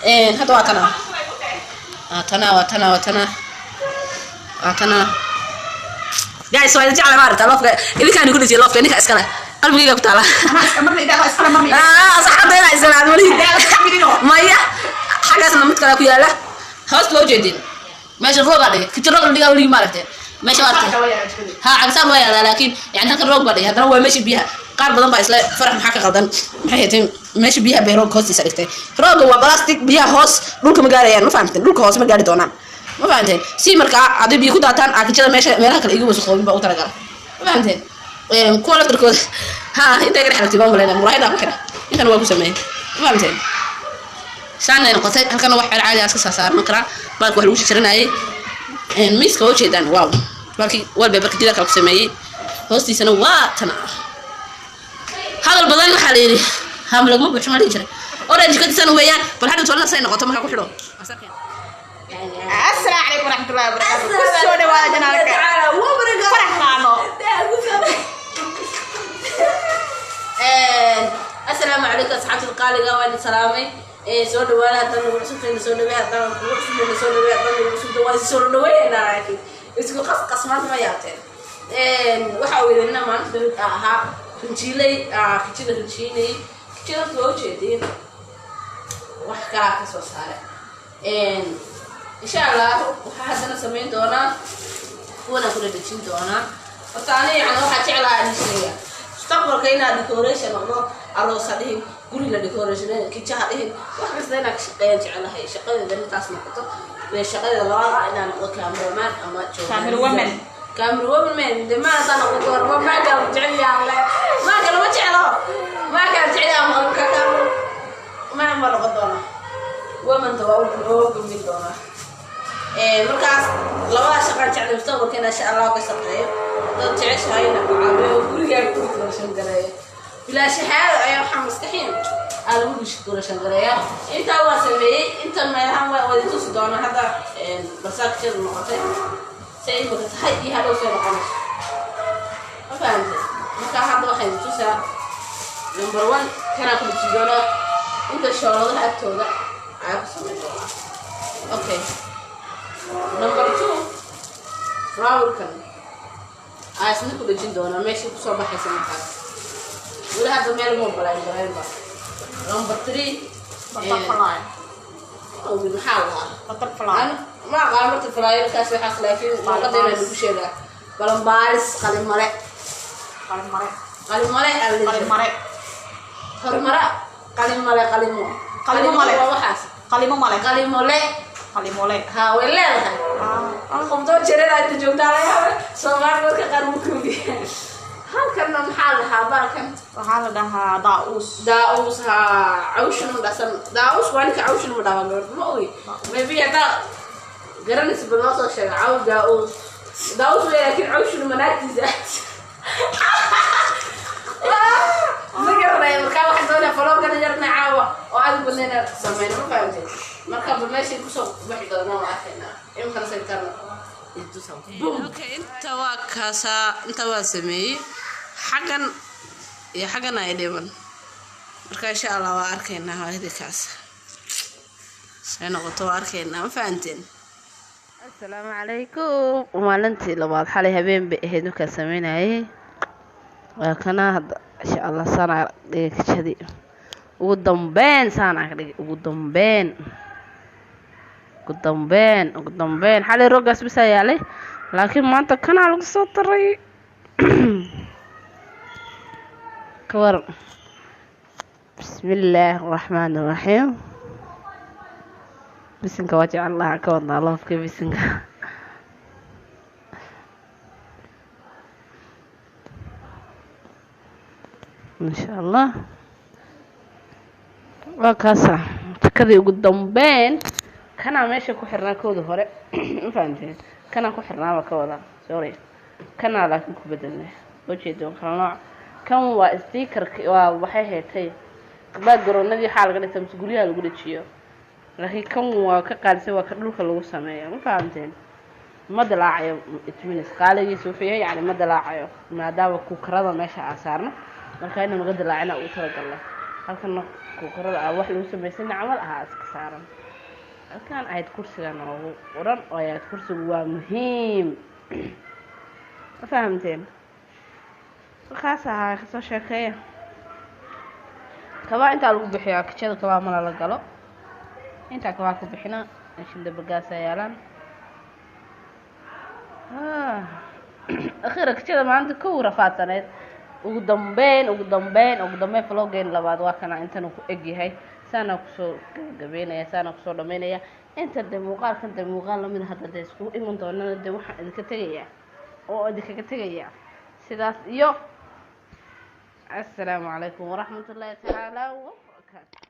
هذا واتنا guys waa jecel maarta lafka idinka aan ku dhigay lafka ninka iskala qalbigayga ku taala marna idaa iskala mami saxada ila islaan wali maya xagaasna mid kale ku yaala hoos loo jeedin meesha roob dhigay kitiro dhiga wali maartay meesha waata ha cagsan waa yaala laakiin yani halka roob dhigay hadana waa meesha biyaha qaar badan baa isla farax maxaa ka qaldan maxay tahay meesha biyaha bay roob hoostiisa dhigtay roobka waa plastic biyaha hoos dhulka ma gaarayaan ma fahamteen dhulka hoos ma gaari doonaan ما فهمتين سي مركا عادي بيكو داتان اكجدا ميلها كلا ايغو وسخوبين با وترغال ما فهمتين كولا دركود ها انت غير حلتي بان ولا مرايدا كده انت waa ku sameeyay ما فهمتين سانا نقطه halkan wax caadi aska saarna kara baa wax lagu shirinaayay miiska oo jeedaan waaw markii walba barkida kala ku sameeyay hoostiisana waa tan hadal badan waxa la yiri hamlag ma buuxma jiray orange ka disan weeyaan bal hadda toona say noqoto marka ku xidho السلام عليكم ورحمة الله وبركاته. سوري ولا جنالك. فرحانو. السلام عليكم أصحاب القالقة وأنا سلامي. سوري ولا تنو رسولتين سوري ولا تنو رسولتين سوري ولا تنو رسولتين ولا سوري ولا ناكي. إسكو قسمات ما يعتين. وحاول إننا ما نقدر ها كنشيلي كنشيلي توجدين. وحكا كسر سارة. إن شاء الله وحاسنا سمين دونا وانا كل دجين دونا وثاني يعني واحد على الشيء استقبل كينا ديكوريشن الله عروسه قولي له ديكوريشن كي جاهدين واحد سنه شقين على هي شقين اللي تاسمع قطه شقين الله انا كاميرمان اما كاميرمان من ما انا اقول ما قال جعلي الله ما قال ما جعله ما قال جعلي ما مر غدونا ومن تواول من دونا markaas labada shaqo jecel mustaqbalka in sha Allah ka shaqeeyo dad jeceshayna caawiyo guriga ku korashan gareeyo bila shahaado ay waxa maskaxiin aan ugu korashan gareeyo inta waa sameeyay inta meelahan waa wada tusi doona hada basaakada noqotay say ma tahay iyo hado soo noqonay afaan marka hada waxay tusaa number 1 kana ku tusi doona inta shaqada agtooda ay ku sameeyay okay number 2 flower kan aasna ku dajin doona meesha ku soo baxaysa markaas wala hada meel mo balaan baranba number 3 butterfly oo butterfly ma qaar butterfly kaas waxa laakiin ma qadayna ku sheega balan baaris qalimare qalimole ha weleedahay qomto jireed ay joogtaa Soomaali marka qaar mu kuudi halkan maxaa la haabaan waxa la dhahaa daa'us ha awshun dasan daa'us waan ka awshun ma dhawa ma ogi maybe hada garanaysa balaaso sheeg daa'us laakiin awshun manaagtiisa ma garanay marka waxa doonaa faloogan yarna caawa oo aad badneena sameeyno ma fahamtay marka meesha ku soo bixi doona waa ahayna imkan saytarna okay inta waa sameeyay xagan ay dhiman marka insha Allah waa arkaynaa haweenkaas say noqoto waa arkaynaa ma fahanteen assalaamu calaykum maalintii labaad xalay habeen bay ahayd marka sameynayay waa kana insha Allah sana dhigashadii ugu dambeyn xalay rogaas bisa yaalay laakiin maanta kana lagu soo taray kawar bismillaahir rahmaanir rahiim bisinka waji Allah ka wadna lafka bisinka insha Allah waa kaasa takadii ugu dambeyn kana meesha ku xirnaa kooda hore ma fahanteen kana ku xirnaa ka wada sorry kana laakiin ku bedelnay wajeedo kala nooc kan waa sticker waa waxay heetay background-nadii xal laga dhigtay mas'uuliyaha lagu dhajiyo laakiin kan waa ka qaalisay waa ka dhulka lagu sameeyo ma fahanteen ma dalaacayo itminis qaaligiisu fiihay yani ma dalaacayo maadaama ku karada meesha asaarna marka inuu naga dalaacina uu tala galay halkan kuukarada ah wax lagu samaysan camal ahaa iska saaran halkan ahayd kursiga noogu qoran oo ayaad kursigu waa muhiim ma fahamteen markaas ahaa kasoo sheekeeya kabaa intaa lagu bixiyaa kajada kabaa mala la galo intaa kabaa ku bixina meeshan dabagaasa yaalaan akhiira kajada maanta kow rafaadsaneed ugu dambeyn vlogeen labaad waa kana intan ku egyahay saana kusoo gabagabeynaya saana kusoo dhameynaya inta de muuqaalkan de muuqaal lamid hadda de isku iman doonana de waxaan idinka tegaya oo idinkaga tegaya sidaas iyo assalaamu calaykum waraxmatullaahi tacaala wabarakaatu